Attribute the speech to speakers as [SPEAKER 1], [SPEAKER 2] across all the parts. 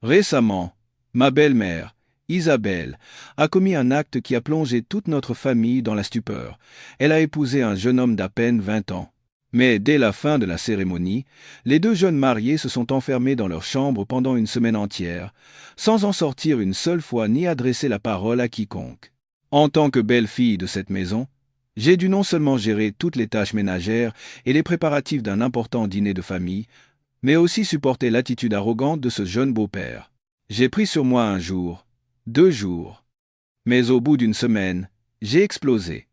[SPEAKER 1] Récemment, ma belle-mère, Isabelle, a commis un acte qui a plongé toute notre famille dans la stupeur. Elle a épousé un jeune homme d'à peine 20 ans. Mais dès la fin de la cérémonie, les deux jeunes mariés se sont enfermés dans leur chambre pendant une semaine entière, sans en sortir une seule fois ni adresser la parole à quiconque. En tant que belle-fille de cette maison, j'ai dû non seulement gérer toutes les tâches ménagères et les préparatifs d'un important dîner de famille, mais aussi supporter l'attitude arrogante de ce jeune beau-père. J'ai pris sur moi un jour, 2 jours, mais au bout d'une semaine, j'ai explosé.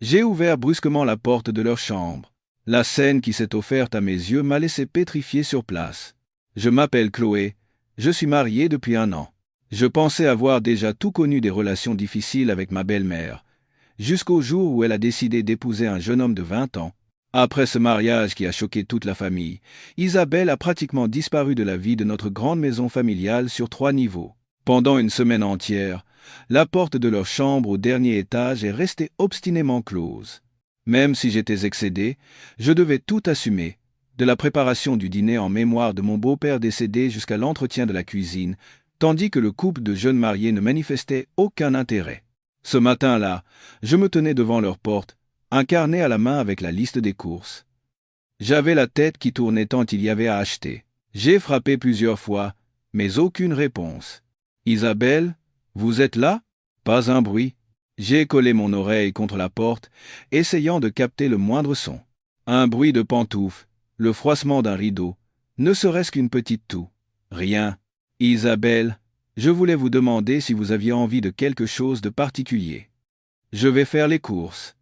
[SPEAKER 1] J'ai ouvert brusquement la porte de leur chambre. La scène qui s'est offerte à mes yeux m'a laissé pétrifié sur place. Je m'appelle Chloé, je suis marié depuis 1 an. Je pensais avoir déjà tout connu des relations difficiles avec ma belle-mère, jusqu'au jour où elle a décidé d'épouser un jeune homme de 20 ans. Après ce mariage qui a choqué toute la famille, Isabelle a pratiquement disparu de la vie de notre grande maison familiale sur 3 niveaux. Pendant une semaine entière, la porte de leur chambre au dernier étage est restée obstinément close. Même si j'étais excédé, je devais tout assumer, de la préparation du dîner en mémoire de mon beau-père décédé jusqu'à l'entretien de la cuisine, tandis que le couple de jeunes mariés ne manifestait aucun intérêt. Ce matin-là, je me tenais devant leur porte, un carnet à la main avec la liste des courses. J'avais la tête qui tournait tant il y avait à acheter. J'ai frappé plusieurs fois, mais aucune réponse. « Isabelle, vous êtes là ?» Pas un bruit. J'ai collé mon oreille contre la porte, essayant de capter le moindre son. Un bruit de pantoufles, le froissement d'un rideau, ne serait-ce qu'une petite toux. Rien. « Isabelle, je voulais vous demander si vous aviez envie de quelque chose de particulier. Je vais faire les courses.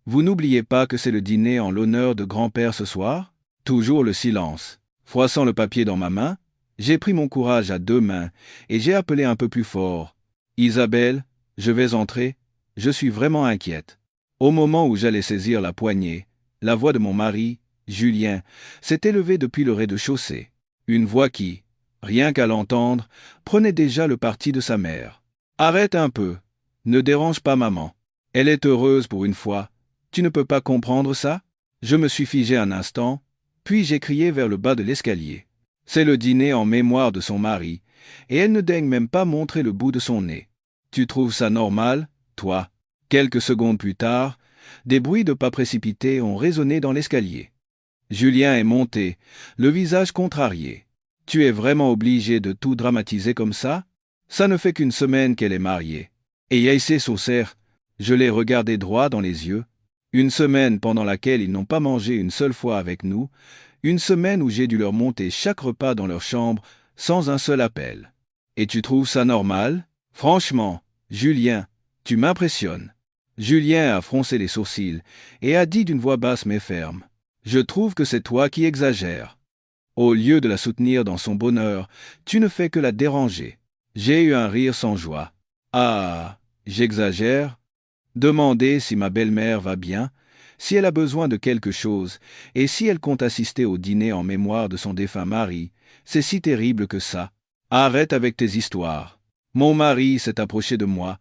[SPEAKER 1] Vous n'oubliez pas que c'est le dîner en l'honneur de grand-père ce soir ?» Toujours le silence. Froissant le papier dans ma main, j'ai pris mon courage à 2 mains et j'ai appelé un peu plus fort. « Isabelle, je vais entrer, je suis vraiment inquiète. » Au moment où j'allais saisir la poignée, la voix de mon mari, Julien, s'est élevée depuis le rez-de-chaussée. Une voix qui, rien qu'à l'entendre, prenait déjà le parti de sa mère. « Arrête un peu, ne dérange pas maman. Elle est heureuse pour une fois. Tu ne peux pas comprendre ça ?» Je me suis figé un instant, puis j'ai crié vers le bas de l'escalier. C'est le dîner en mémoire de son mari, et elle ne daigne même pas montrer le bout de son nez. Tu trouves ça normal, toi? Quelques secondes plus tard, des bruits de pas précipités ont résonné dans l'escalier. Julien est monté, le visage contrarié. Tu es vraiment obligé de tout dramatiser comme ça? Ça ne fait qu'une semaine qu'elle est mariée. Et Yaissé Saucer, je l'ai regardé droit dans les yeux. Une semaine pendant laquelle ils n'ont pas mangé une seule fois avec nous, une semaine où j'ai dû leur monter chaque repas dans leur chambre sans un seul appel. Et tu trouves ça normal? Franchement, Julien, tu m'impressionnes. Julien a froncé les sourcils et a dit d'une voix basse mais ferme: « Je trouve que c'est toi qui exagères. » Au lieu de la soutenir dans son bonheur, tu ne fais que la déranger. J'ai eu un rire sans joie. Ah, j'exagère? Demander si ma belle-mère va bien, si elle a besoin de quelque chose, et si elle compte assister au dîner en mémoire de son défunt mari, c'est si terrible que ça. Arrête avec tes histoires. Mon mari s'est approché de moi,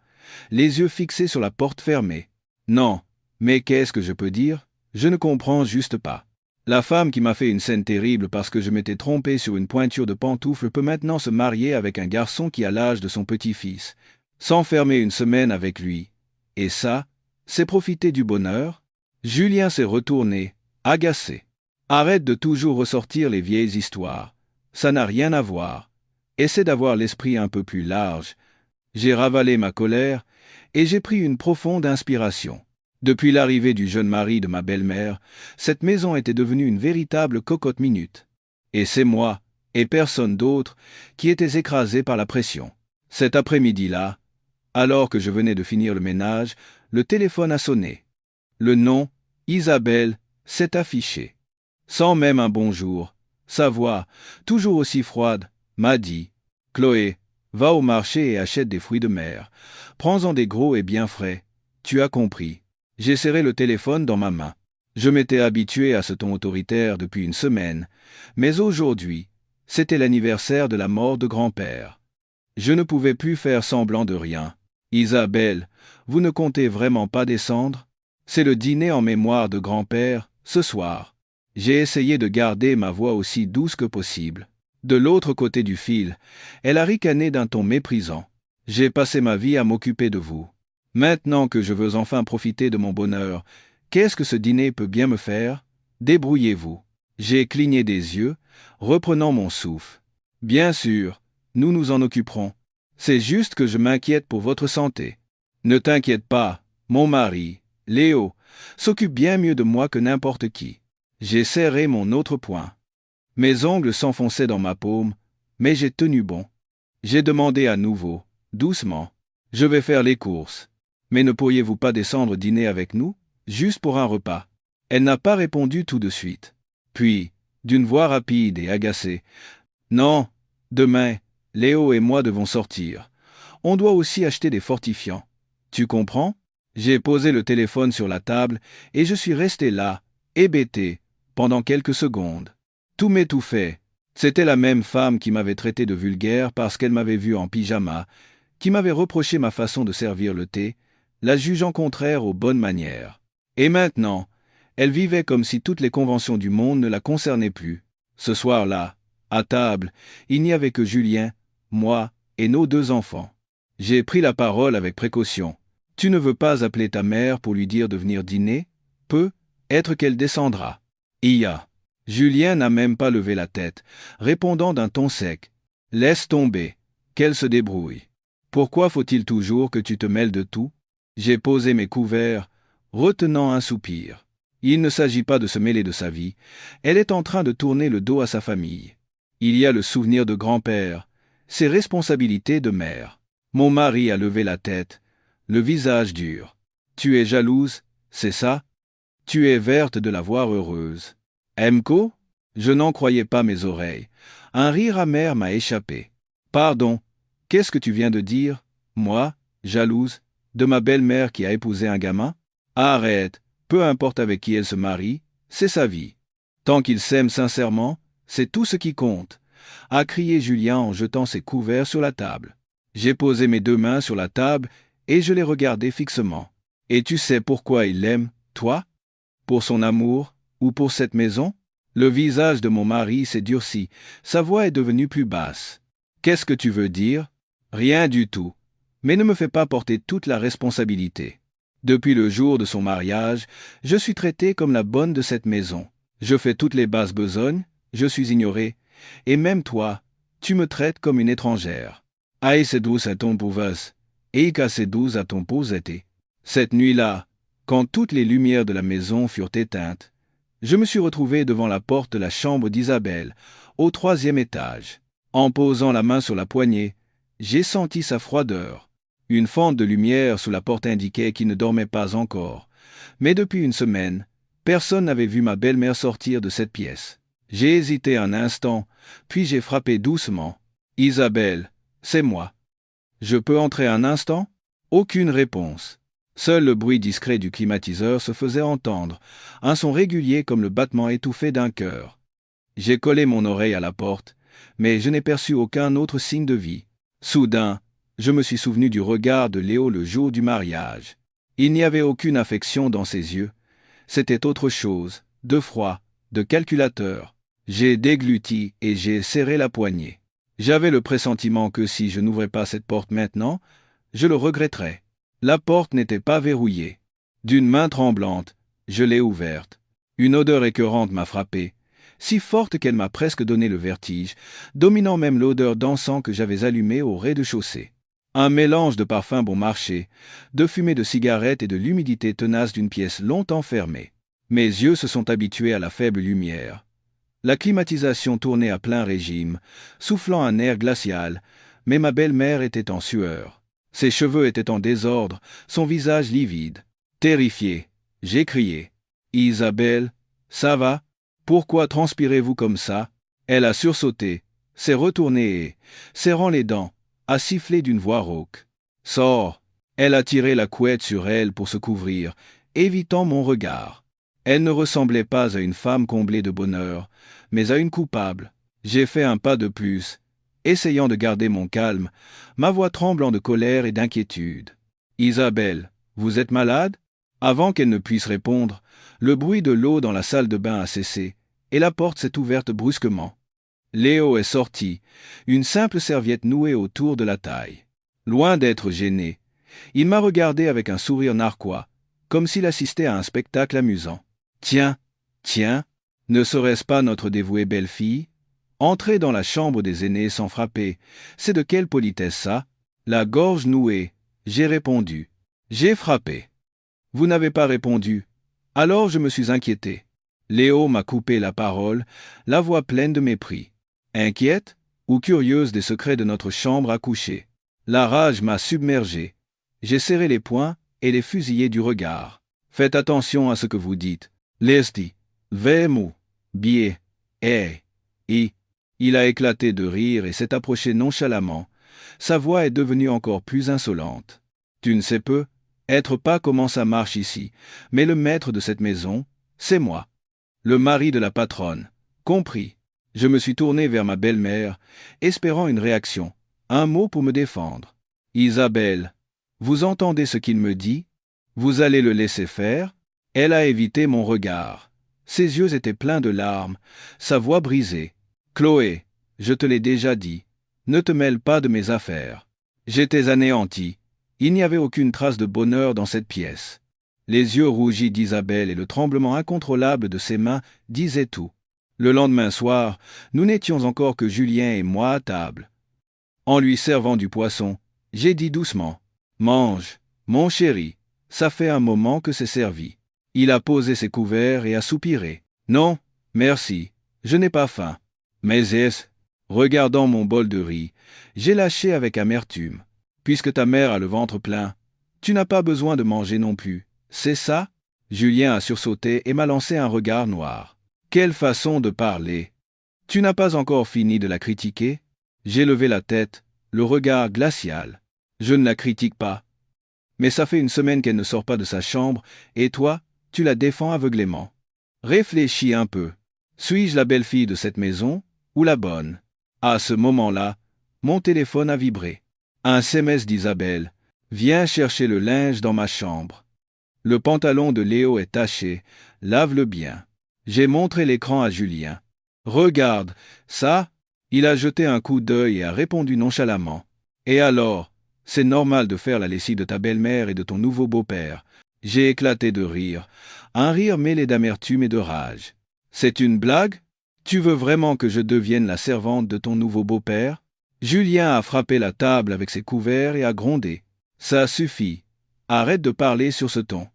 [SPEAKER 1] les yeux fixés sur la porte fermée. Non, mais qu'est-ce que je peux dire? Je ne comprends juste pas. La femme qui m'a fait une scène terrible parce que je m'étais trompé sur une pointure de pantoufle peut maintenant se marier avec un garçon qui a l'âge de son petit-fils, s'enfermer une semaine avec lui. Et ça, c'est profiter du bonheur? Julien s'est retourné, agacé. Arrête de toujours ressortir les vieilles histoires. Ça n'a rien à voir. Essaie d'avoir l'esprit un peu plus large. J'ai ravalé ma colère et j'ai pris une profonde inspiration. Depuis l'arrivée du jeune mari de ma belle-mère, cette maison était devenue une véritable cocotte-minute. Et c'est moi, et personne d'autre, qui étais écrasé par la pression. Cet après-midi-là, alors que je venais de finir le ménage, le téléphone a sonné. Le nom, Isabelle, s'est affiché. Sans même un bonjour, sa voix, toujours aussi froide, m'a dit: « Chloé, va au marché et achète des fruits de mer. Prends-en des gros et bien frais. Tu as compris. » J'ai serré le téléphone dans ma main. Je m'étais habitué à ce ton autoritaire depuis une semaine, mais aujourd'hui, c'était l'anniversaire de la mort de grand-père. Je ne pouvais plus faire semblant de rien. « Isabelle, vous ne comptez vraiment pas descendre? C'est le dîner en mémoire de grand-père, ce soir. » J'ai essayé de garder ma voix aussi douce que possible. De l'autre côté du fil, elle a ricané d'un ton méprisant. J'ai passé ma vie à m'occuper de vous. Maintenant que je veux enfin profiter de mon bonheur, qu'est-ce que ce dîner peut bien me faire? Débrouillez-vous. J'ai cligné des yeux, reprenant mon souffle. Bien sûr, nous nous en occuperons. C'est juste que je m'inquiète pour votre santé. Ne t'inquiète pas, mon mari, Léo, s'occupe bien mieux de moi que n'importe qui. J'ai serré mon autre poing. Mes ongles s'enfonçaient dans ma paume, mais j'ai tenu bon. J'ai demandé à nouveau, doucement. Je vais faire les courses. Mais ne pourriez-vous pas descendre dîner avec nous, juste pour un repas? Elle n'a pas répondu tout de suite. Puis, d'une voix rapide et agacée, non, demain, Léo et moi devons sortir. On doit aussi acheter des fortifiants. Tu comprends? J'ai posé le téléphone sur la table et je suis resté là, hébété, pendant quelques secondes. Tout m'étouffait. C'était la même femme qui m'avait traité de vulgaire parce qu'elle m'avait vu en pyjama, qui m'avait reproché ma façon de servir le thé, la jugeant contraire aux bonnes manières. Et maintenant, elle vivait comme si toutes les conventions du monde ne la concernaient plus. Ce soir-là, à table, il n'y avait que Julien, moi et nos 2 enfants. J'ai pris la parole avec précaution. Tu ne veux pas appeler ta mère pour lui dire de venir dîner? Peut-être qu'elle descendra. Iya. Julien n'a même pas levé la tête, répondant d'un ton sec. Laisse tomber, qu'elle se débrouille. Pourquoi faut-il toujours que tu te mêles de tout? J'ai posé mes couverts, retenant un soupir. Il ne s'agit pas de se mêler de sa vie, elle est en train de tourner le dos à sa famille. Il y a le souvenir de grand-père, ses responsabilités de mère. Mon mari a levé la tête, le visage dur. Tu es jalouse, c'est ça? Tu es verte de la voir heureuse. Emco? Je n'en croyais pas mes oreilles. Un rire amer m'a échappé. Pardon, qu'est-ce que tu viens de dire? Moi, jalouse, de ma belle-mère qui a épousé un gamin? Arrête, peu importe avec qui elle se marie, c'est sa vie. Tant qu'ils s'aiment sincèrement, c'est tout ce qui compte, a crié Julien en jetant ses couverts sur la table. J'ai posé mes 2 mains sur la table et je l'ai regardé fixement. Et tu sais pourquoi il l'aime, toi? Pour son amour, ou pour cette maison? Le visage de mon mari s'est durci, sa voix est devenue plus basse. Qu'est-ce que tu veux dire? Rien du tout. Mais ne me fais pas porter toute la responsabilité. Depuis le jour de son mariage, je suis traité comme la bonne de cette maison. Je fais toutes les basses besognes, je suis ignoré, et même toi, tu me traites comme une étrangère. Aïe c'est douce à ton pauvas, et c'est douce à ton pauvreté. Cette nuit-là, quand toutes les lumières de la maison furent éteintes, je me suis retrouvé devant la porte de la chambre d'Isabelle, au 3e étage. En posant la main sur la poignée, j'ai senti sa froideur. Une fente de lumière sous la porte indiquait qu'il ne dormait pas encore. Mais depuis une semaine, personne n'avait vu ma belle-mère sortir de cette pièce. J'ai hésité un instant, puis j'ai frappé doucement. « Isabelle, c'est moi. Je peux entrer un instant ?» Aucune réponse. Seul le bruit discret du climatiseur se faisait entendre, un son régulier comme le battement étouffé d'un cœur. J'ai collé mon oreille à la porte, mais je n'ai perçu aucun autre signe de vie. Soudain, je me suis souvenu du regard de Léo le jour du mariage. Il n'y avait aucune affection dans ses yeux. C'était autre chose, de froid, de calculateur. J'ai dégluti et j'ai serré la poignée. J'avais le pressentiment que si je n'ouvrais pas cette porte maintenant, je le regretterais. La porte n'était pas verrouillée. D'une main tremblante, je l'ai ouverte. Une odeur écœurante m'a frappé, si forte qu'elle m'a presque donné le vertige, dominant même l'odeur d'encens que j'avais allumée au rez-de-chaussée. Un mélange de parfums bon marché, de fumée de cigarette et de l'humidité tenace d'une pièce longtemps fermée. Mes yeux se sont habitués à la faible lumière. La climatisation tournait à plein régime, soufflant un air glacial, mais ma belle-mère était en sueur. Ses cheveux étaient en désordre, son visage livide. Terrifié, j'ai crié. « Isabelle, ça va? Pourquoi transpirez-vous comme ça ?» Elle a sursauté, s'est retournée et, serrant les dents, a sifflé d'une voix rauque. « Sors !» Elle a tiré la couette sur elle pour se couvrir, évitant mon regard. Elle ne ressemblait pas à une femme comblée de bonheur, mais à une coupable. J'ai fait un pas de plus, essayant de garder mon calme, ma voix tremblant de colère et d'inquiétude. « Isabelle, vous êtes malade ?» Avant qu'elle ne puisse répondre, le bruit de l'eau dans la salle de bain a cessé, et la porte s'est ouverte brusquement. Léo est sorti, une simple serviette nouée autour de la taille. Loin d'être gêné, il m'a regardé avec un sourire narquois, comme s'il assistait à un spectacle amusant. Tiens, tiens, ne serait-ce pas notre dévouée belle-fille? Entrer dans la chambre des aînés sans frapper, c'est de quelle politesse ça? La gorge nouée, j'ai répondu. J'ai frappé. Vous n'avez pas répondu. Alors je me suis inquiété. Léo m'a coupé la parole, la voix pleine de mépris. Inquiète ou curieuse des secrets de notre chambre à coucher? La rage m'a submergé. J'ai serré les poings et les fusillé du regard. Faites attention à ce que vous dites. Lesti, vemu, biais, et. Il a éclaté de rire et s'est approché nonchalamment. Sa voix est devenue encore plus insolente. Tu ne sais peu, être pas comment ça marche ici, mais le maître de cette maison, c'est moi. Le mari de la patronne. Compris. Je me suis tourné vers ma belle-mère, espérant une réaction, un mot pour me défendre. Isabelle, vous entendez ce qu'il me dit? Vous allez le laisser faire? Elle a évité mon regard. Ses yeux étaient pleins de larmes, sa voix brisée. Chloé, je te l'ai déjà dit, ne te mêle pas de mes affaires. J'étais anéanti. Il n'y avait aucune trace de bonheur dans cette pièce. Les yeux rougis d'Isabelle et le tremblement incontrôlable de ses mains disaient tout. Le lendemain soir, nous n'étions encore que Julien et moi à table. En lui servant du poisson, j'ai dit doucement « Mange, mon chéri, ça fait un moment que c'est servi. » Il a posé ses couverts et a soupiré. « Non, merci, je n'ai pas faim. » Mais regardant mon bol de riz, j'ai lâché avec amertume. « Puisque ta mère a le ventre plein, tu n'as pas besoin de manger non plus. C'est ça ?» Julien a sursauté et m'a lancé un regard noir. « Quelle façon de parler! Tu n'as pas encore fini de la critiquer ?» J'ai levé la tête, le regard glacial. « Je ne la critique pas. Mais ça fait une semaine qu'elle ne sort pas de sa chambre, et toi, tu la défends aveuglément. Réfléchis un peu. Suis-je la belle-fille de cette maison, ou la bonne? » À ce moment-là, mon téléphone a vibré. Un SMS d'Isabelle. « Viens chercher le linge dans ma chambre. Le pantalon de Léo est taché, lave-le bien. » J'ai montré l'écran à Julien. « Regarde, ça ?» Il a jeté un coup d'œil et a répondu nonchalamment. « Et alors, c'est normal de faire la lessive de ta belle-mère et de ton nouveau beau-père. » J'ai éclaté de rire, un rire mêlé d'amertume et de rage. « C'est une blague? Tu veux vraiment que je devienne la servante de ton nouveau beau-père ?» Julien a frappé la table avec ses couverts et a grondé. « Ça suffit. Arrête de parler sur ce ton.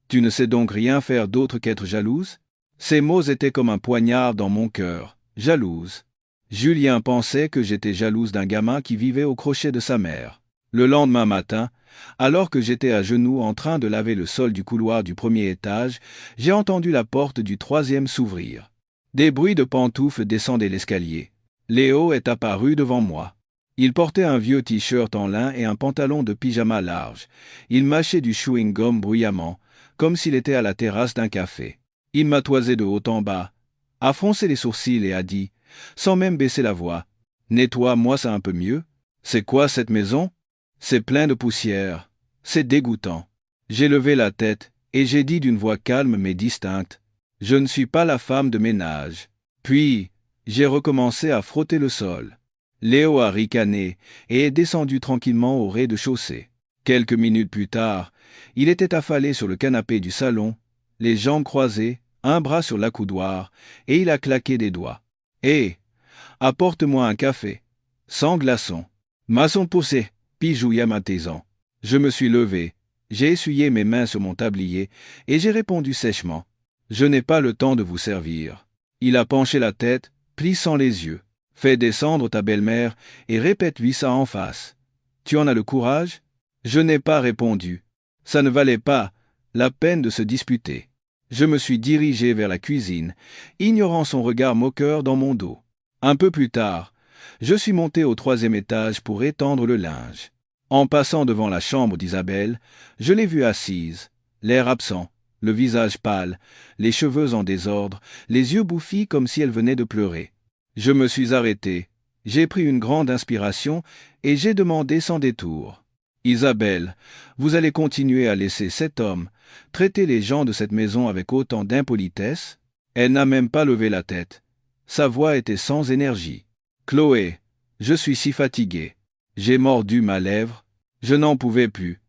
[SPEAKER 1] Tu ne sais donc rien faire d'autre qu'être jalouse ?» Ces mots étaient comme un poignard dans mon cœur. Jalouse. Julien pensait que j'étais jalouse d'un gamin qui vivait au crochet de sa mère. Le lendemain matin, alors que j'étais à genoux en train de laver le sol du couloir du premier étage, j'ai entendu la porte du troisième s'ouvrir. Des bruits de pantoufles descendaient l'escalier. Léo est apparu devant moi. Il portait un vieux t-shirt en lin et un pantalon de pyjama large. Il mâchait du chewing-gum bruyamment, comme s'il était à la terrasse d'un café. Il m'a toisé de haut en bas, a froncé les sourcils et a dit, sans même baisser la voix, « Nettoie-moi ça un peu mieux. C'est quoi cette maison? C'est plein de poussière. C'est dégoûtant. » J'ai levé la tête et j'ai dit d'une voix calme mais distincte, « Je ne suis pas la femme de ménage. » Puis, j'ai recommencé à frotter le sol. Léo a ricané et est descendu tranquillement au rez-de-chaussée. Quelques minutes plus tard, il était affalé sur le canapé du salon, les jambes croisées, un bras sur l'accoudoir, et il a claqué des doigts. « Hé, apporte-moi un café, sans glaçons. »« Maçon poussé, pijouilla Mataisan. » Je me suis levé, j'ai essuyé mes mains sur mon tablier, et j'ai répondu sèchement, « Je n'ai pas le temps de vous servir. » Il a penché la tête, plissant les yeux. « Fais descendre ta belle-mère et répète-lui ça en face. Tu en as le courage ?» Je n'ai pas répondu. Ça ne valait pas la peine de se disputer. Je me suis dirigé vers la cuisine, ignorant son regard moqueur dans mon dos. Un peu plus tard, je suis monté au troisième étage pour étendre le linge. En passant devant la chambre d'Isabelle, je l'ai vue assise, l'air absent, le visage pâle, les cheveux en désordre, les yeux bouffis comme si elle venait de pleurer. Je me suis arrêté, j'ai pris une grande inspiration et j'ai demandé sans détour. « Isabelle, vous allez continuer à laisser cet homme traiter les gens de cette maison avec autant d'impolitesse ?» Elle n'a même pas levé la tête. Sa voix était sans énergie. Chloé, je suis si fatigué. J'ai mordu ma lèvre. Je n'en pouvais plus.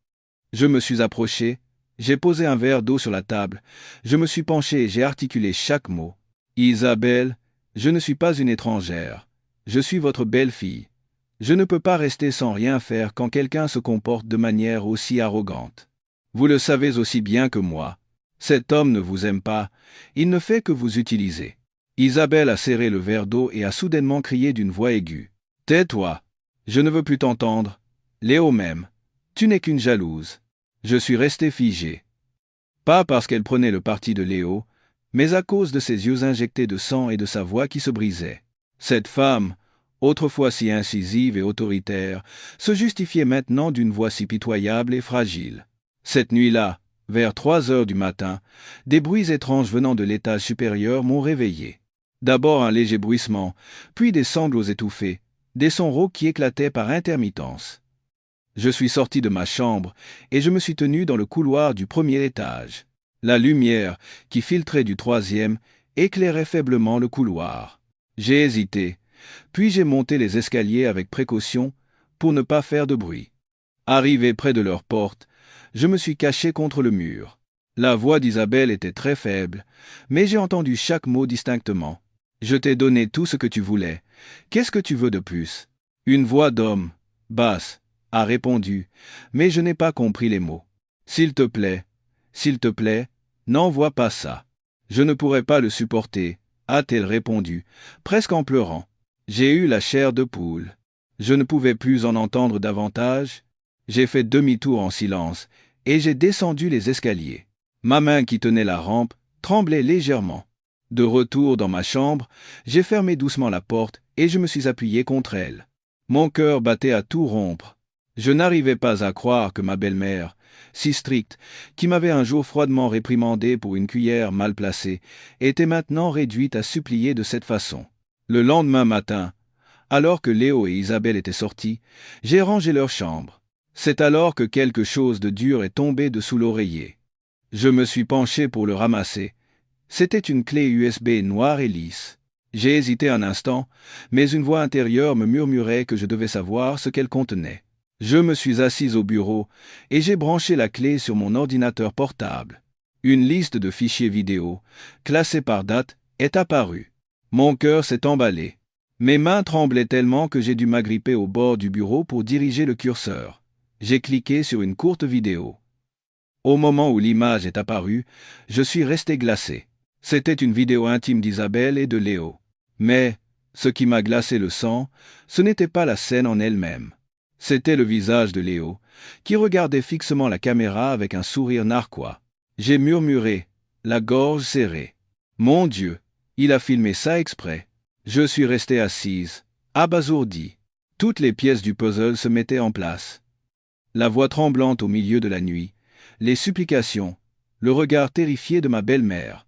[SPEAKER 1] Je me suis approché. J'ai posé un verre d'eau sur la table. Je me suis penché et j'ai articulé chaque mot. Isabelle, je ne suis pas une étrangère. Je suis votre belle-fille. Je ne peux pas rester sans rien faire quand quelqu'un se comporte de manière aussi arrogante. Vous le savez aussi bien que moi. Cet homme ne vous aime pas. Il ne fait que vous utiliser. Isabelle a serré le verre d'eau et a soudainement crié d'une voix aiguë. Tais-toi. Je ne veux plus t'entendre. Léo m'aime. Tu n'es qu'une jalouse. Je suis resté figé. Pas parce qu'elle prenait le parti de Léo, mais à cause de ses yeux injectés de sang et de sa voix qui se brisait. Cette femme, autrefois si incisive et autoritaire, se justifiait maintenant d'une voix si pitoyable et fragile. Cette nuit-là, vers 3 heures du matin, des bruits étranges venant de l'étage supérieur m'ont réveillé. D'abord un léger bruissement, puis des sanglots étouffés, des sons rauques qui éclataient par intermittence. Je suis sorti de ma chambre et je me suis tenu dans le couloir du premier étage. La lumière, qui filtrait du troisième, éclairait faiblement le couloir. J'ai hésité, puis j'ai monté les escaliers avec précaution pour ne pas faire de bruit. Arrivé près de leur porte, je me suis caché contre le mur. La voix d'Isabelle était très faible, mais j'ai entendu chaque mot distinctement. Je t'ai donné tout ce que tu voulais. Qu'est-ce que tu veux de plus? Une voix d'homme, basse, a répondu, mais je n'ai pas compris les mots. S'il te plaît, n'envoie pas ça. Je ne pourrais pas le supporter, a-t-elle répondu, presque en pleurant. J'ai eu la chair de poule. Je ne pouvais plus en entendre davantage. J'ai fait demi-tour en silence, et j'ai descendu les escaliers. Ma main qui tenait la rampe tremblait légèrement. De retour dans ma chambre, j'ai fermé doucement la porte et je me suis appuyé contre elle. Mon cœur battait à tout rompre. Je n'arrivais pas à croire que ma belle-mère, si stricte, qui m'avait un jour froidement réprimandé pour une cuillère mal placée, était maintenant réduite à supplier de cette façon. Le lendemain matin, alors que Léo et Isabelle étaient sortis, j'ai rangé leur chambre. C'est alors que quelque chose de dur est tombé dessous l'oreiller. Je me suis penché pour le ramasser. C'était une clé USB noire et lisse. J'ai hésité un instant, mais une voix intérieure me murmurait que je devais savoir ce qu'elle contenait. Je me suis assis au bureau et j'ai branché la clé sur mon ordinateur portable. Une liste de fichiers vidéo, classés par date, est apparue. Mon cœur s'est emballé. Mes mains tremblaient tellement que j'ai dû m'agripper au bord du bureau pour diriger le curseur. J'ai cliqué sur une courte vidéo. Au moment où l'image est apparue, je suis resté glacé. C'était une vidéo intime d'Isabelle et de Léo. Mais, ce qui m'a glacé le sang, ce n'était pas la scène en elle-même. C'était le visage de Léo, qui regardait fixement la caméra avec un sourire narquois. J'ai murmuré, la gorge serrée. Mon Dieu, il a filmé ça exprès. Je suis resté assise, abasourdi. Toutes les pièces du puzzle se mettaient en place. La voix tremblante au milieu de la nuit, les supplications, le regard terrifié de ma belle-mère.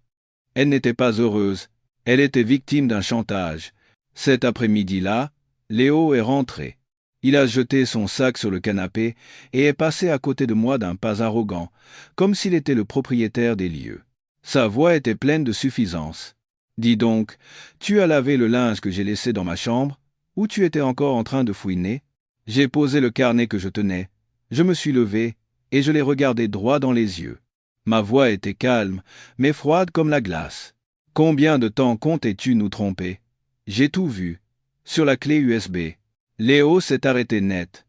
[SPEAKER 1] Elle n'était pas heureuse, elle était victime d'un chantage. Cet après-midi-là, Léo est rentré. Il a jeté son sac sur le canapé et est passé à côté de moi d'un pas arrogant, comme s'il était le propriétaire des lieux. Sa voix était pleine de suffisance. Dis donc, tu as lavé le linge que j'ai laissé dans ma chambre, ou tu étais encore en train de fouiner? J'ai posé le carnet que je tenais. Je me suis levé et je l'ai regardé droit dans les yeux. Ma voix était calme, mais froide comme la glace. Combien de temps comptais-tu nous tromper? J'ai tout vu. Sur la clé USB. Léo s'est arrêté net.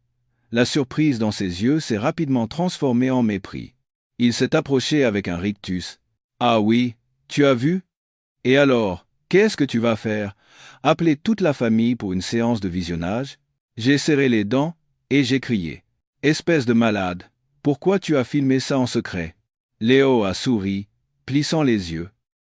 [SPEAKER 1] La surprise dans ses yeux s'est rapidement transformée en mépris. Il s'est approché avec un rictus. Ah oui, tu as vu? Et alors, qu'est-ce que tu vas faire? Appeler toute la famille pour une séance de visionnage? J'ai serré les dents et j'ai crié. Espèce de malade, pourquoi tu as filmé ça en secret? Léo a souri, plissant les yeux.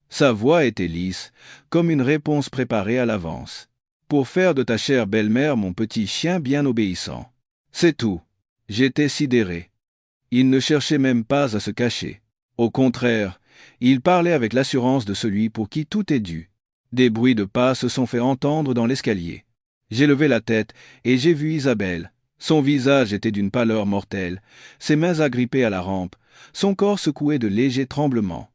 [SPEAKER 1] Sa voix était lisse, comme une réponse préparée à l'avance. Pour faire de ta chère belle-mère mon petit chien bien obéissant. C'est tout. J'étais sidéré. Il ne cherchait même pas à se cacher. Au contraire, il parlait avec l'assurance de celui pour qui tout est dû. Des bruits de pas se sont fait entendre dans l'escalier. J'ai levé la tête et j'ai vu Isabelle. Son visage était d'une pâleur mortelle, ses mains agrippées à la rampe, son corps secoué de légers tremblements.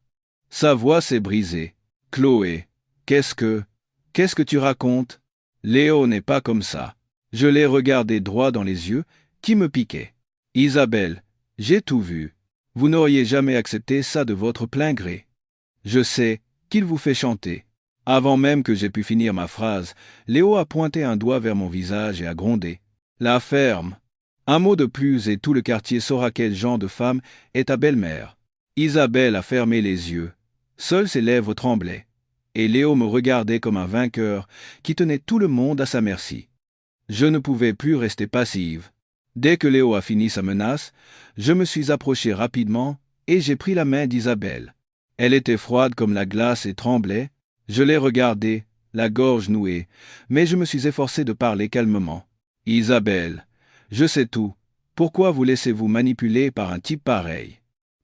[SPEAKER 1] Sa voix s'est brisée. « Chloé, qu'est-ce que tu racontes ?» Léo n'est pas comme ça. Je l'ai regardé droit dans les yeux, qui me piquaient. Isabelle, j'ai tout vu. Vous n'auriez jamais accepté ça de votre plein gré. Je sais qu'il vous fait chanter. Avant même que j'aie pu finir ma phrase, Léo a pointé un doigt vers mon visage et a grondé. La ferme. Un mot de plus et tout le quartier saura quel genre de femme est ta belle-mère. Isabelle a fermé les yeux. Seules ses lèvres tremblaient. Et Léo me regardait comme un vainqueur qui tenait tout le monde à sa merci. Je ne pouvais plus rester passive. Dès que Léo a fini sa menace, je me suis approché rapidement et j'ai pris la main d'Isabelle. Elle était froide comme la glace et tremblait. Je l'ai regardée, la gorge nouée, mais je me suis efforcé de parler calmement. Isabelle, je sais tout. Pourquoi vous laissez-vous manipuler par un type pareil?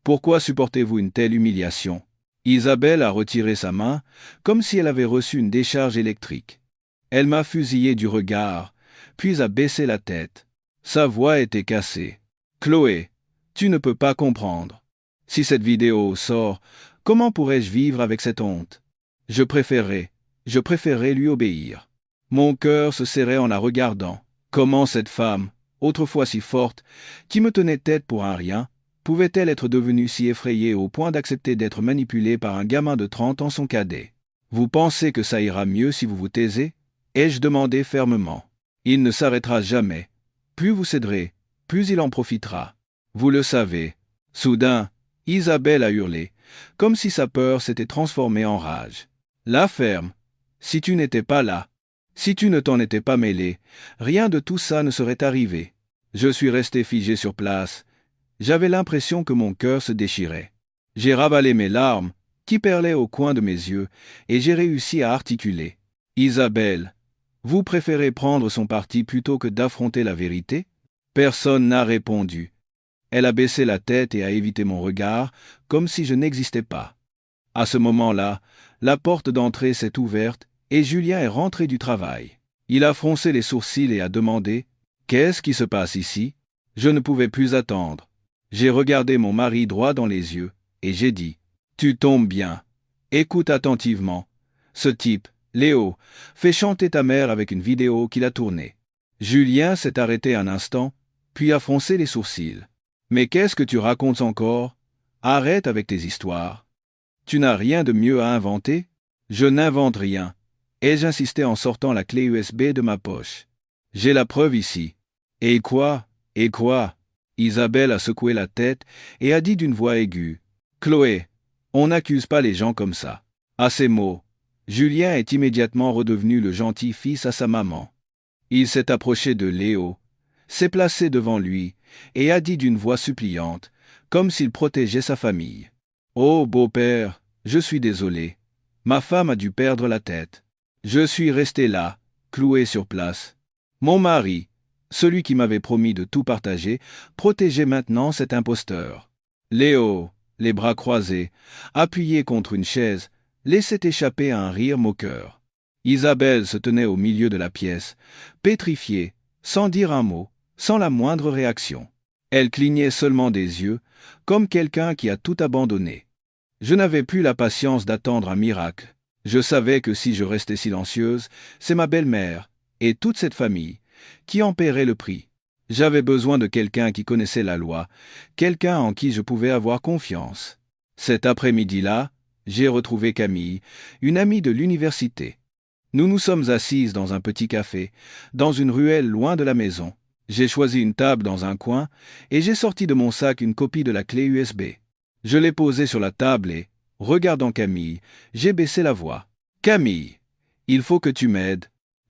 [SPEAKER 1] Pourquoi supportez-vous une telle humiliation? Isabelle a retiré sa main, comme si elle avait reçu une décharge électrique. Elle m'a fusillé du regard, puis a baissé la tête. Sa voix était cassée. Chloé, tu ne peux pas comprendre. Si cette vidéo sort, comment pourrais-je vivre avec cette honte? Je préférais lui obéir. Mon cœur se serrait en la regardant. Comment cette femme, autrefois si forte, qui me tenait tête pour un rien, pouvait-elle être devenue si effrayée au point d'accepter d'être manipulée par un gamin de 30 ans son cadet? Vous pensez que ça ira mieux si vous vous taisez? Ai-je demandé fermement. Il ne s'arrêtera jamais. Plus vous céderez, plus il en profitera. Vous le savez. Soudain, Isabelle a hurlé, comme si sa peur s'était transformée en rage. La ferme. Si tu n'étais pas là, si tu ne t'en étais pas mêlé, rien de tout ça ne serait arrivé. Je suis resté figé sur place. J'avais l'impression que mon cœur se déchirait. J'ai ravalé mes larmes, qui perlaient au coin de mes yeux, et j'ai réussi à articuler. Isabelle, vous préférez prendre son parti plutôt que d'affronter la vérité? Personne n'a répondu. Elle a baissé la tête et a évité mon regard, comme si je n'existais pas. À ce moment-là, la porte d'entrée s'est ouverte et Julien est rentré du travail. Il a froncé les sourcils et a demandé « Qu'est-ce qui se passe ici ?» Je ne pouvais plus attendre. J'ai regardé mon mari droit dans les yeux et j'ai dit « Tu tombes bien. Écoute attentivement. Ce type, Léo, fait chanter ta mère avec une vidéo qu'il a tournée. » Julien s'est arrêté un instant, puis a froncé les sourcils. « Mais qu'est-ce que tu racontes encore? Arrête avec tes histoires. Tu n'as rien de mieux à inventer? » Je n'invente rien. Ai-je insisté en sortant la clé USB de ma poche. J'ai la preuve ici. Et quoi? Et quoi? Isabelle a secoué la tête et a dit d'une voix aiguë. Chloé, on n'accuse pas les gens comme ça. À ces mots, Julien est immédiatement redevenu le gentil fils à sa maman. Il s'est approché de Léo, s'est placé devant lui et a dit d'une voix suppliante, comme s'il protégeait sa famille. Oh beau-père, je suis désolé. Ma femme a dû perdre la tête. Je suis resté là, cloué sur place. Mon mari, celui qui m'avait promis de tout partager, protégeait maintenant cet imposteur. Léo, les bras croisés, appuyé contre une chaise, laissait échapper un rire moqueur. Isabelle se tenait au milieu de la pièce, pétrifiée, sans dire un mot, sans la moindre réaction. Elle clignait seulement des yeux, comme quelqu'un qui a tout abandonné. Je n'avais plus la patience d'attendre un miracle. Je savais que si je restais silencieuse, c'est ma belle-mère, et toute cette famille, qui en paierait le prix. J'avais besoin de quelqu'un qui connaissait la loi, quelqu'un en qui je pouvais avoir confiance. Cet après-midi-là, j'ai retrouvé Camille, une amie de l'université. Nous nous sommes assises dans un petit café, dans une ruelle loin de la maison. J'ai choisi une table dans un coin, et j'ai sorti de mon sac une copie de la clé USB. Je l'ai posée sur la table et, regardant Camille, j'ai baissé la voix. « Camille, il faut que tu m'aides.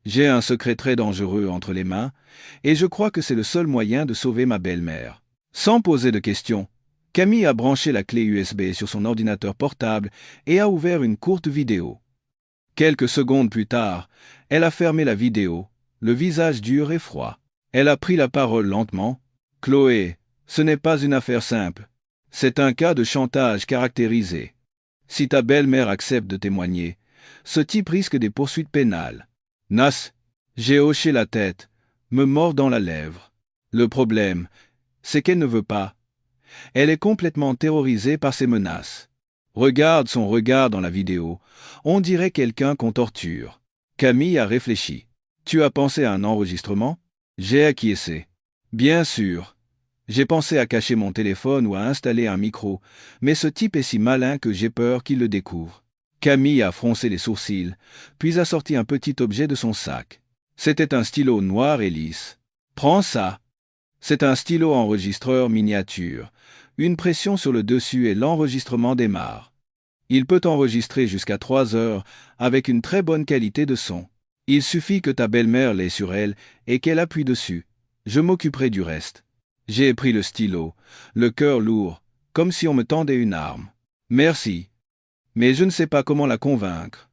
[SPEAKER 1] J'ai un secret très dangereux entre les mains, et je crois que c'est le seul moyen de sauver ma belle-mère. » Sans poser de questions, Camille a branché la clé USB sur son ordinateur portable et a ouvert une courte vidéo. Quelques secondes plus tard, elle a fermé la vidéo, le visage dur et froid. Elle a pris la parole lentement. « Chloé, ce n'est pas une affaire simple. C'est un cas de chantage caractérisé. Si ta belle-mère accepte de témoigner, ce type risque des poursuites pénales. » Nas, j'ai hoché la tête, me mordant la lèvre. Le problème, c'est qu'elle ne veut pas. Elle est complètement terrorisée par ces menaces. Regarde son regard dans la vidéo, on dirait quelqu'un qu'on torture. Camille a réfléchi. Tu as pensé à un enregistrement? J'ai acquiescé. Bien sûr. J'ai pensé à cacher mon téléphone ou à installer un micro, mais ce type est si malin que j'ai peur qu'il le découvre. Camille a froncé les sourcils, puis a sorti un petit objet de son sac. C'était un stylo noir et lisse. Prends ça. C'est un stylo enregistreur miniature. Une pression sur le dessus et l'enregistrement démarre. Il peut enregistrer jusqu'à 3 heures avec une très bonne qualité de son. Il suffit que ta belle-mère l'ait sur elle et qu'elle appuie dessus. Je m'occuperai du reste. J'ai pris le stylo, le cœur lourd, comme si on me tendait une arme. Merci. Mais je ne sais pas comment la convaincre.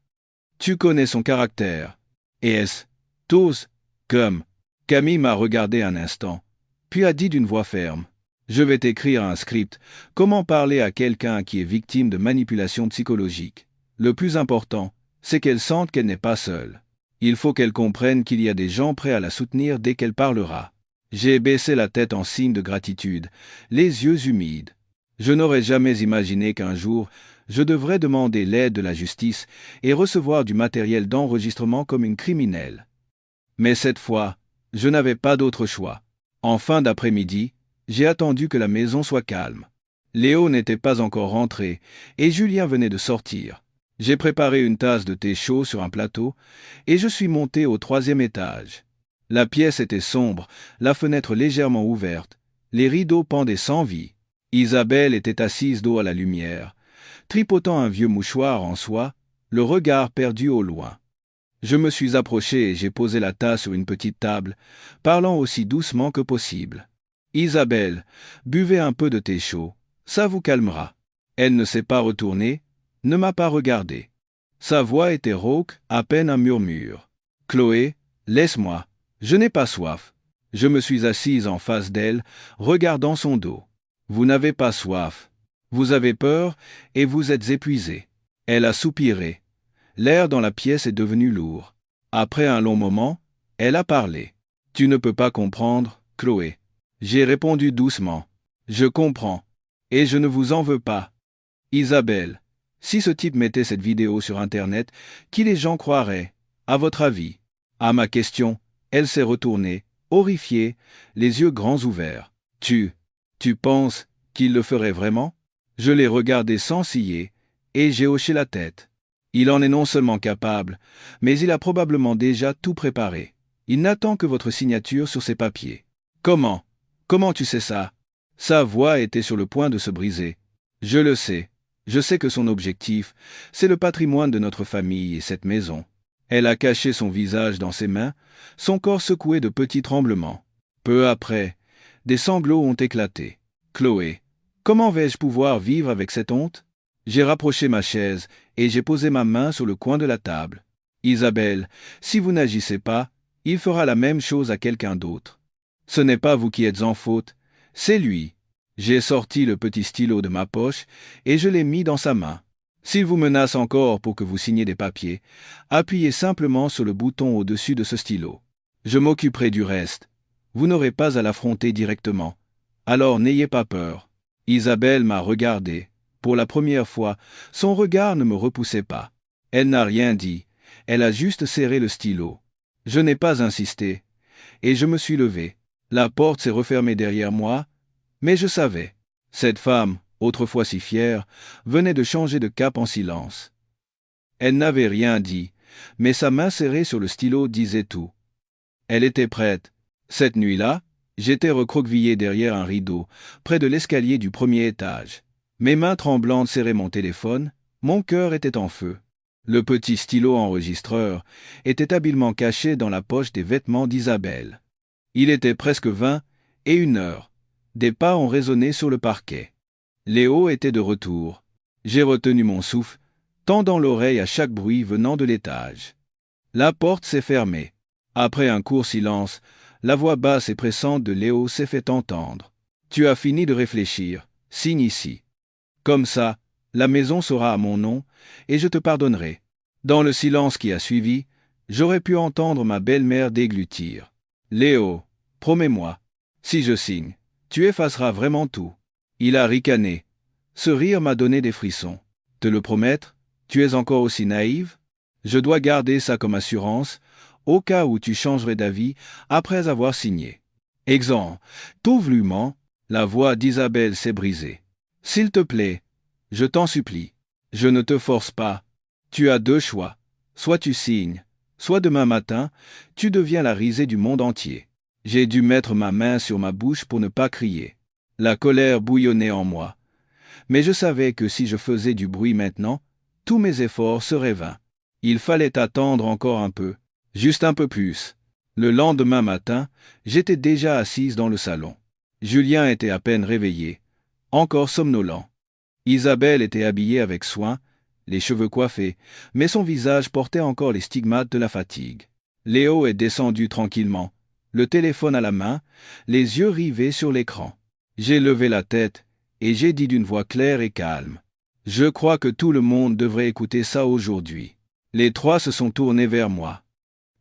[SPEAKER 1] Tu connais son caractère. Et est-ce tous comme. Camille m'a regardé un instant, puis a dit d'une voix ferme. Je vais t'écrire un script. Comment parler à quelqu'un qui est victime de manipulation psychologique. Le plus important, c'est qu'elle sente qu'elle n'est pas seule. Il faut qu'elle comprenne qu'il y a des gens prêts à la soutenir dès qu'elle parlera. J'ai baissé la tête en signe de gratitude, les yeux humides. Je n'aurais jamais imaginé qu'un jour, je devrais demander l'aide de la justice et recevoir du matériel d'enregistrement comme une criminelle. Mais cette fois, je n'avais pas d'autre choix. En fin d'après-midi, j'ai attendu que la maison soit calme. Léo n'était pas encore rentré et Julien venait de sortir. J'ai préparé une tasse de thé chaud sur un plateau et je suis monté au 3e étage. La pièce était sombre, la fenêtre légèrement ouverte, les rideaux pendaient sans vie. Isabelle était assise dos à la lumière, tripotant un vieux mouchoir en soie, le regard perdu au loin. Je me suis approché et j'ai posé la tasse sur une petite table, parlant aussi doucement que possible. Isabelle, buvez un peu de thé chaud, ça vous calmera. Elle ne s'est pas retournée, ne m'a pas regardé. Sa voix était rauque, à peine un murmure. Chloé, laisse-moi, je n'ai pas soif. Je me suis assise en face d'elle, regardant son dos. Vous n'avez pas soif. Vous avez peur et vous êtes épuisée. Elle a soupiré. L'air dans la pièce est devenu lourd. Après un long moment, elle a parlé. Tu ne peux pas comprendre, Chloé. J'ai répondu doucement. Je comprends. Et je ne vous en veux pas. Isabelle, si ce type mettait cette vidéo sur Internet, qui les gens croiraient, à votre avis? À ma question, elle s'est retournée, horrifiée, les yeux grands ouverts. Tu penses qu'il le ferait vraiment? Je l'ai regardé sans ciller, et j'ai hoché la tête. Il en est non seulement capable, mais il a probablement déjà tout préparé. Il n'attend que votre signature sur ses papiers. Comment? Comment tu sais ça? Sa voix était sur le point de se briser. Je le sais. Je sais que son objectif, c'est le patrimoine de notre famille et cette maison. Elle a caché son visage dans ses mains, son corps secoué de petits tremblements. Peu après, des sanglots ont éclaté. Chloé, comment vais-je pouvoir vivre avec cette honte? J'ai rapproché ma chaise et j'ai posé ma main sur le coin de la table. Isabelle, si vous n'agissez pas, il fera la même chose à quelqu'un d'autre. Ce n'est pas vous qui êtes en faute, c'est lui. J'ai sorti le petit stylo de ma poche et je l'ai mis dans sa main. S'il vous menace encore pour que vous signiez des papiers, appuyez simplement sur le bouton au-dessus de ce stylo. Je m'occuperai du reste. Vous n'aurez pas à l'affronter directement. Alors n'ayez pas peur. Isabelle m'a regardé. Pour la première fois, son regard ne me repoussait pas. Elle n'a rien dit. Elle a juste serré le stylo. Je n'ai pas insisté. Et je me suis levé. La porte s'est refermée derrière moi, mais je savais. Cette femme, autrefois si fière, venait de changer de cap en silence. Elle n'avait rien dit, mais sa main serrée sur le stylo disait tout. Elle était prête. Cette nuit-là, j'étais recroquevillé derrière un rideau, près de l'escalier du 1er étage. Mes mains tremblantes serraient mon téléphone, mon cœur était en feu. Le petit stylo enregistreur était habilement caché dans la poche des vêtements d'Isabelle. Il était presque 20 et 1 heure. Des pas ont résonné sur le parquet. Léo était de retour. J'ai retenu mon souffle, tendant l'oreille à chaque bruit venant de l'étage. La porte s'est fermée. Après un court silence, la voix basse et pressante de Léo s'est fait entendre. Tu as fini de réfléchir, signe ici. Comme ça, la maison sera à mon nom, et je te pardonnerai. Dans le silence qui a suivi, j'aurais pu entendre ma belle-mère déglutir. Léo, promets-moi, si je signe, tu effaceras vraiment tout. Il a ricané. Ce rire m'a donné des frissons. Te le promettre, tu es encore aussi naïve? Je dois garder ça comme assurance, au cas où tu changerais d'avis après avoir signé. Exemple, t'ouvlement, la voix d'Isabelle s'est brisée. S'il te plaît, je t'en supplie, je ne te force pas. Tu as deux choix. Soit tu signes, soit demain matin, tu deviens la risée du monde entier. J'ai dû mettre ma main sur ma bouche pour ne pas crier. La colère bouillonnait en moi. Mais je savais que si je faisais du bruit maintenant, tous mes efforts seraient vains. Il fallait attendre encore un peu, juste un peu plus. Le lendemain matin, j'étais déjà assise dans le salon. Julien était à peine réveillé, encore somnolent. Isabelle était habillée avec soin, les cheveux coiffés, mais son visage portait encore les stigmates de la fatigue. Léo est descendu tranquillement, le téléphone à la main, les yeux rivés sur l'écran. J'ai levé la tête, et j'ai dit d'une voix claire et calme. Je crois que tout le monde devrait écouter ça aujourd'hui. Les trois se sont tournés vers moi.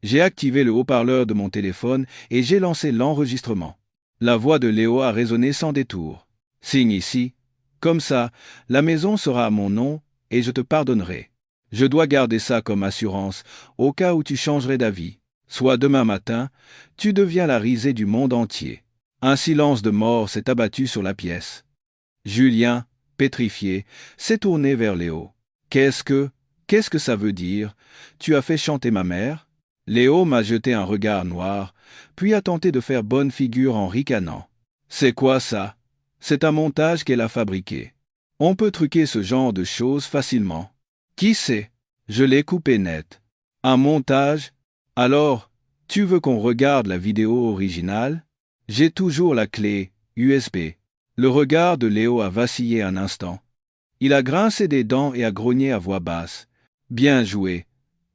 [SPEAKER 1] J'ai activé le haut-parleur de mon téléphone et j'ai lancé l'enregistrement. La voix de Léo a résonné sans détour. Signe ici. Comme ça, la maison sera à mon nom et je te pardonnerai. Je dois garder ça comme assurance au cas où tu changerais d'avis. Soit demain matin, tu deviens la risée du monde entier. Un silence de mort s'est abattu sur la pièce. Julien, pétrifié, s'est tourné vers Léo. Qu'est-ce que ça veut dire? Tu as fait chanter ma mère? Léo m'a jeté un regard noir, puis a tenté de faire bonne figure en ricanant. C'est quoi ça? C'est un montage qu'elle a fabriqué. On peut truquer ce genre de choses facilement. Qui sait? Je l'ai coupé net. Un montage? Alors, tu veux qu'on regarde la vidéo originale? J'ai toujours la clé USB. Le regard de Léo a vacillé un instant. Il a grincé des dents et a grogné à voix basse. Bien joué.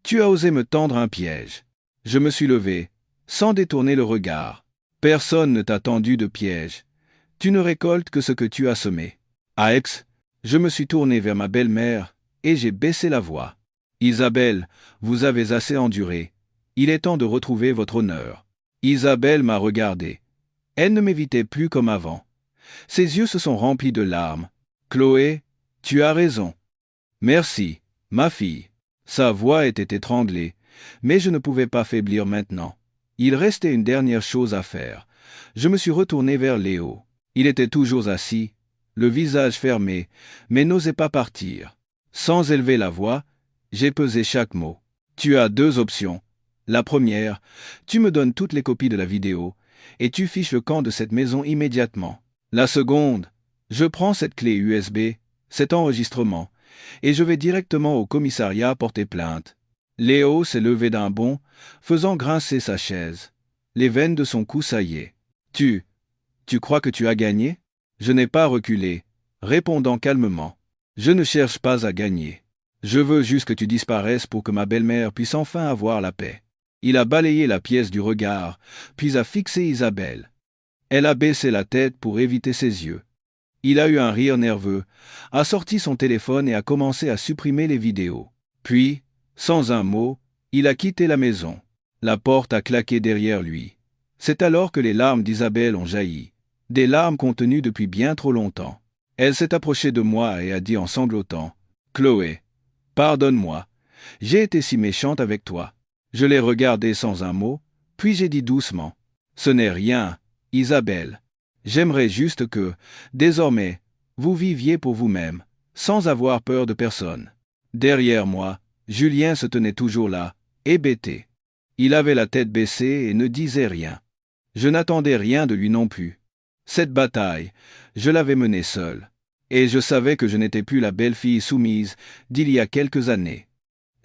[SPEAKER 1] Tu as osé me tendre un piège. Je me suis levé, sans détourner le regard. Personne ne t'a tendu de piège. Tu ne récoltes que ce que tu as semé. Aix, je me suis tourné vers ma belle-mère et j'ai baissé la voix. Isabelle, vous avez assez enduré. Il est temps de retrouver votre honneur. Isabelle m'a regardé. Elle ne m'évitait plus comme avant. Ses yeux se sont remplis de larmes. Chloé, tu as raison. Merci, ma fille. Sa voix était étranglée, mais je ne pouvais pas faiblir maintenant. Il restait une dernière chose à faire. Je me suis retourné vers Léo. Il était toujours assis, le visage fermé, mais n'osait pas partir. Sans élever la voix, j'ai pesé chaque mot. Tu as deux options. La première, tu me donnes toutes les copies de la vidéo, et tu fiches le camp de cette maison immédiatement. La seconde, je prends cette clé USB, cet enregistrement, et je vais directement au commissariat porter plainte. Léo s'est levé d'un bond, faisant grincer sa chaise. Les veines de son cou saillaient. Tu crois que tu as gagné? Je n'ai pas reculé, répondant calmement. Je ne cherche pas à gagner. Je veux juste que tu disparaisses pour que ma belle-mère puisse enfin avoir la paix. Il a balayé la pièce du regard, puis a fixé Isabelle. Elle a baissé la tête pour éviter ses yeux. Il a eu un rire nerveux, a sorti son téléphone et a commencé à supprimer les vidéos. Puis, sans un mot, il a quitté la maison. La porte a claqué derrière lui. C'est alors que les larmes d'Isabelle ont jailli. Des larmes contenues depuis bien trop longtemps. Elle s'est approchée de moi et a dit en sanglotant, « Chloé, pardonne-moi. J'ai été si méchante avec toi. » Je l'ai regardée sans un mot, puis j'ai dit doucement, « Ce n'est rien, Isabelle. J'aimerais juste que, désormais, vous viviez pour vous-même, sans avoir peur de personne. » Derrière moi, Julien se tenait toujours là, hébété. Il avait la tête baissée et ne disait rien. Je n'attendais rien de lui non plus. Cette bataille, je l'avais menée seule. Et je savais que je n'étais plus la belle-fille soumise d'il y a quelques années.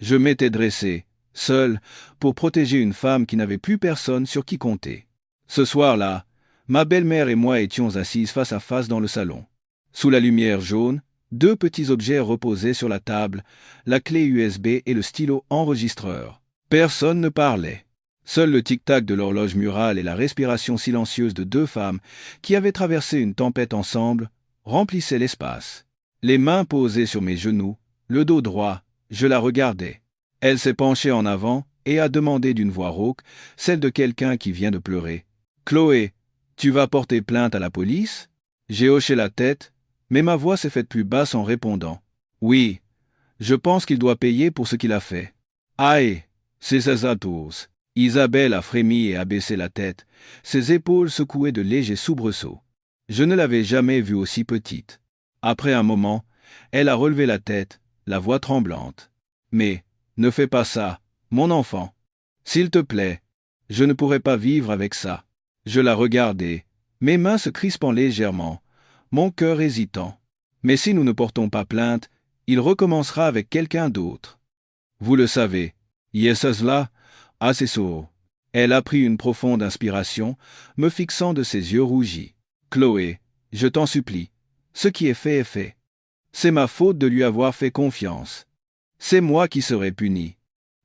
[SPEAKER 1] Je m'étais dressé, seul, pour protéger une femme qui n'avait plus personne sur qui compter. Ce soir-là, ma belle-mère et moi étions assises face à face dans le salon. Sous la lumière jaune, deux petits objets reposaient sur la table, la clé USB et le stylo enregistreur. Personne ne parlait. Seul le tic-tac de l'horloge murale et la respiration silencieuse de deux femmes qui avaient traversé une tempête ensemble remplissaient l'espace. Les mains posées sur mes genoux, le dos droit, je la regardais. Elle s'est penchée en avant et a demandé d'une voix rauque, celle de quelqu'un qui vient de pleurer. « Chloé, tu vas porter plainte à la police ?» J'ai hoché la tête, mais ma voix s'est faite plus basse en répondant. « Oui, je pense qu'il doit payer pour ce qu'il a fait. » Aïe, c'est ses atours. Isabelle a frémi et a baissé la tête, ses épaules secouaient de légers soubresauts. Je ne l'avais jamais vue aussi petite. Après un moment, elle a relevé la tête, la voix tremblante. « Mais, ne fais pas ça, mon enfant. S'il te plaît, je ne pourrais pas vivre avec ça. » Je la regardais, mes mains se crispant légèrement, mon cœur hésitant. « Mais si nous ne portons pas plainte, il recommencera avec quelqu'un d'autre. Vous le savez. Yesazla, assez sourd. » Elle a pris une profonde inspiration, me fixant de ses yeux rougis. « Chloé, je t'en supplie. Ce qui est fait est fait. C'est ma faute de lui avoir fait confiance. C'est moi qui serai puni.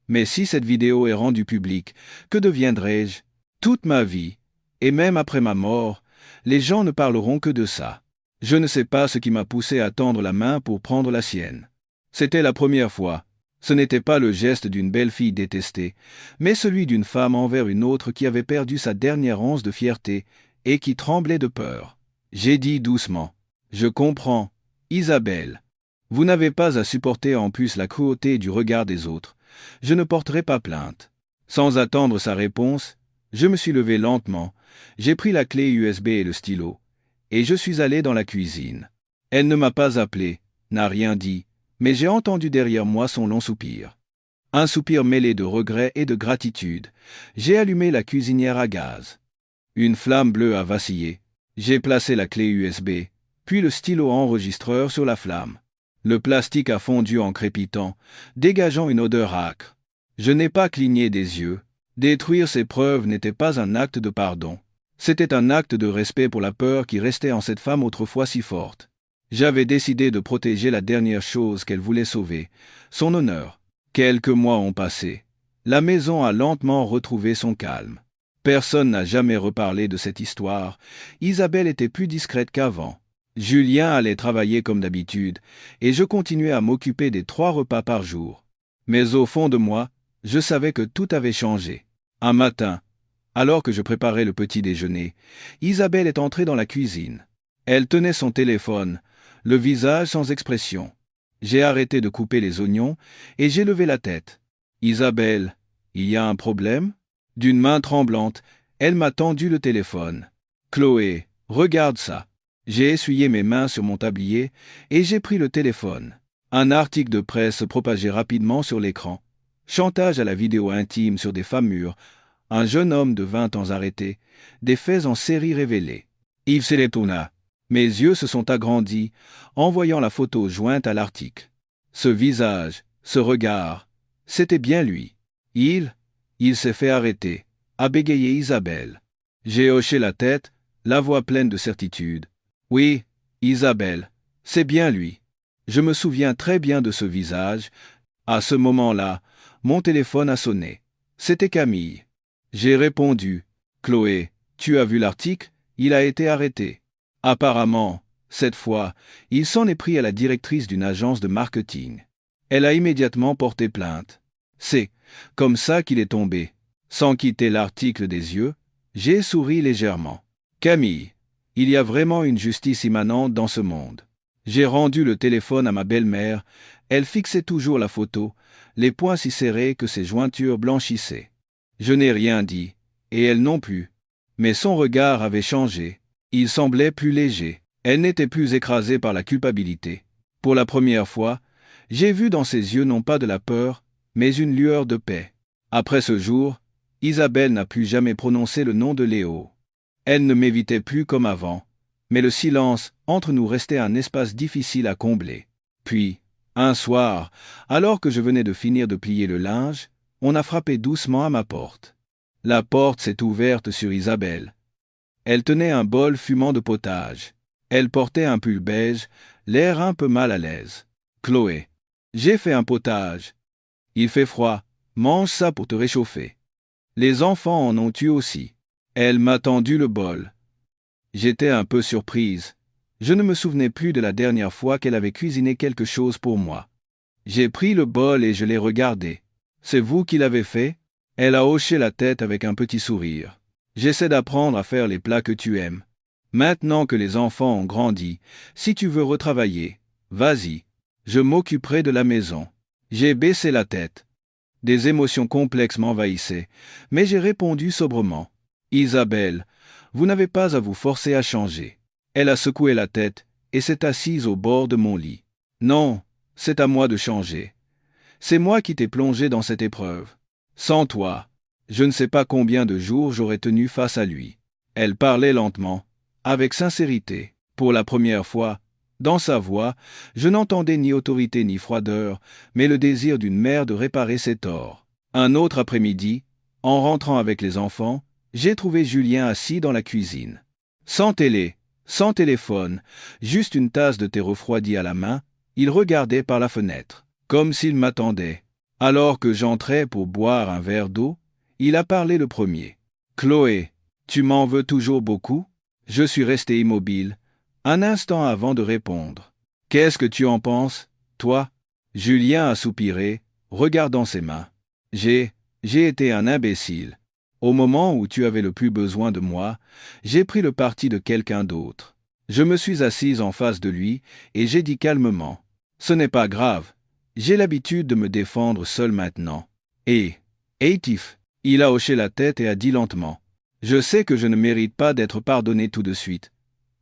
[SPEAKER 1] Mais si cette vidéo est rendue publique, que deviendrai-je? Toute ma vie, et même après ma mort, les gens ne parleront que de ça. Je ne sais pas ce qui m'a poussé à tendre la main pour prendre la sienne. C'était la première fois. Ce n'était pas le geste d'une belle fille détestée, mais celui d'une femme envers une autre qui avait perdu sa dernière once de fierté et qui tremblait de peur. J'ai dit doucement, « Je comprends, Isabelle. Vous n'avez pas à supporter en plus la cruauté du regard des autres. Je ne porterai pas plainte. » Sans attendre sa réponse, je me suis levé lentement, j'ai pris la clé USB et le stylo, et je suis allé dans la cuisine. Elle ne m'a pas appelé, n'a rien dit, mais j'ai entendu derrière moi son long soupir. Un soupir mêlé de regret et de gratitude. J'ai allumé la cuisinière à gaz. Une flamme bleue a vacillé. J'ai placé la clé USB, puis le stylo enregistreur sur la flamme. Le plastique a fondu en crépitant, dégageant une odeur âcre. Je n'ai pas cligné des yeux. Détruire ces preuves n'était pas un acte de pardon. C'était un acte de respect pour la peur qui restait en cette femme autrefois si forte. J'avais décidé de protéger la dernière chose qu'elle voulait sauver, son honneur. Quelques mois ont passé. La maison a lentement retrouvé son calme. Personne n'a jamais reparlé de cette histoire. Isabelle était plus discrète qu'avant. Julien allait travailler comme d'habitude, et je continuais à m'occuper des 3 repas par jour. Mais au fond de moi, je savais que tout avait changé. Un matin, alors que je préparais le petit déjeuner, Isabelle est entrée dans la cuisine. Elle tenait son téléphone, le visage sans expression. J'ai arrêté de couper les oignons et j'ai levé la tête. « Isabelle, il y a un problème ?» D'une main tremblante, elle m'a tendu le téléphone. « Chloé, regarde ça. » J'ai essuyé mes mains sur mon tablier et j'ai pris le téléphone. Un article de presse se propageait rapidement sur l'écran. Chantage à la vidéo intime sur des femmes mûres, un jeune homme de 20 ans arrêté, des faits en série révélés. Yves Seletona. Mes yeux se sont agrandis en voyant la photo jointe à l'article. Ce visage, ce regard, c'était bien lui. Il s'est fait arrêter, a bégayé Isabelle. J'ai hoché la tête, la voix pleine de certitude. Oui, Isabelle, c'est bien lui. Je me souviens très bien de ce visage. À ce moment-là, mon téléphone a sonné. C'était Camille. J'ai répondu, « Chloé, tu as vu l'article, il a été arrêté. » Apparemment, cette fois, il s'en est pris à la directrice d'une agence de marketing. Elle a immédiatement porté plainte. C'est comme ça qu'il est tombé. Sans quitter l'article des yeux, j'ai souri légèrement. Camille, il y a vraiment une justice immanente dans ce monde. J'ai rendu le téléphone à ma belle-mère, elle fixait toujours la photo, les poings si serrés que ses jointures blanchissaient. Je n'ai rien dit, et elle non plus. Mais son regard avait changé. Il semblait plus léger. Elle n'était plus écrasée par la culpabilité. Pour la première fois, j'ai vu dans ses yeux non pas de la peur, mais une lueur de paix. Après ce jour, Isabelle n'a plus jamais prononcé le nom de Léo. Elle ne m'évitait plus comme avant, mais le silence entre nous restait un espace difficile à combler. Puis, un soir, alors que je venais de finir de plier le linge, on a frappé doucement à ma porte. La porte s'est ouverte sur Isabelle. Elle tenait un bol fumant de potage. Elle portait un pull beige, l'air un peu mal à l'aise. « Chloé, j'ai fait un potage. Il fait froid, mange ça pour te réchauffer. Les enfants en ont eu aussi. » Elle m'a tendu le bol. J'étais un peu surprise. Je ne me souvenais plus de la dernière fois qu'elle avait cuisiné quelque chose pour moi. J'ai pris le bol et je l'ai regardé. « C'est vous qui l'avez fait ?» Elle a hoché la tête avec un petit sourire. J'essaie d'apprendre à faire les plats que tu aimes. Maintenant que les enfants ont grandi, si tu veux retravailler, vas-y. Je m'occuperai de la maison. J'ai baissé la tête. Des émotions complexes m'envahissaient, mais j'ai répondu sobrement. Isabelle, vous n'avez pas à vous forcer à changer. Elle a secoué la tête et s'est assise au bord de mon lit. Non, c'est à moi de changer. C'est moi qui t'ai plongé dans cette épreuve. Sans toi, je ne sais pas combien de jours j'aurais tenu face à lui. Elle parlait lentement, avec sincérité. Pour la première fois, dans sa voix, je n'entendais ni autorité ni froideur, mais le désir d'une mère de réparer ses torts. Un autre après-midi, en rentrant avec les enfants, j'ai trouvé Julien assis dans la cuisine. Sans télé, sans téléphone, juste une tasse de thé refroidi à la main, il regardait par la fenêtre, comme s'il m'attendait. Alors que j'entrais pour boire un verre d'eau, il a parlé le premier. « Chloé, tu m'en veux toujours beaucoup ?» Je suis resté immobile, un instant avant de répondre. « Qu'est-ce que tu en penses, toi ?» Julien a soupiré, regardant ses mains. « J'ai été un imbécile. Au moment où tu avais le plus besoin de moi, j'ai pris le parti de quelqu'un d'autre. » Je me suis assise en face de lui et j'ai dit calmement. « Ce n'est pas grave. J'ai l'habitude de me défendre seul maintenant. » Et, Tiff, il a hoché la tête et a dit lentement. « Je sais que je ne mérite pas d'être pardonné tout de suite.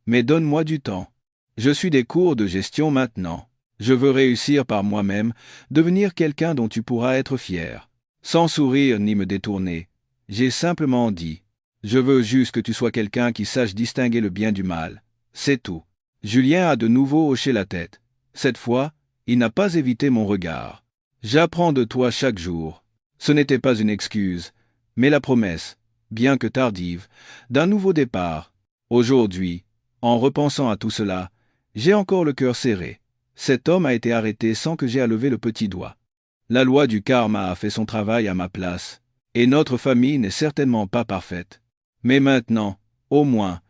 [SPEAKER 1] Mais donne-moi du temps. Je suis des cours de gestion maintenant. Je veux réussir par moi-même, devenir quelqu'un dont tu pourras être fier. » Sans sourire ni me détourner, j'ai simplement dit « Je veux juste que tu sois quelqu'un qui sache distinguer le bien du mal. C'est tout. » Julien a de nouveau hoché la tête. Cette fois, il n'a pas évité mon regard. « J'apprends de toi chaque jour. » Ce n'était pas une excuse, mais la promesse, bien que tardive, d'un nouveau départ. Aujourd'hui, en repensant à tout cela, j'ai encore le cœur serré. Cet homme a été arrêté sans que j'aie à lever le petit doigt. La loi du karma a fait son travail à ma place, et notre famille n'est certainement pas parfaite. Mais maintenant, au moins,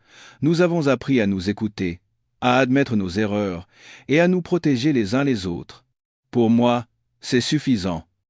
[SPEAKER 1] nous avons appris à nous écouter, à admettre nos erreurs et à nous protéger les uns les autres. Pour moi, c'est suffisant.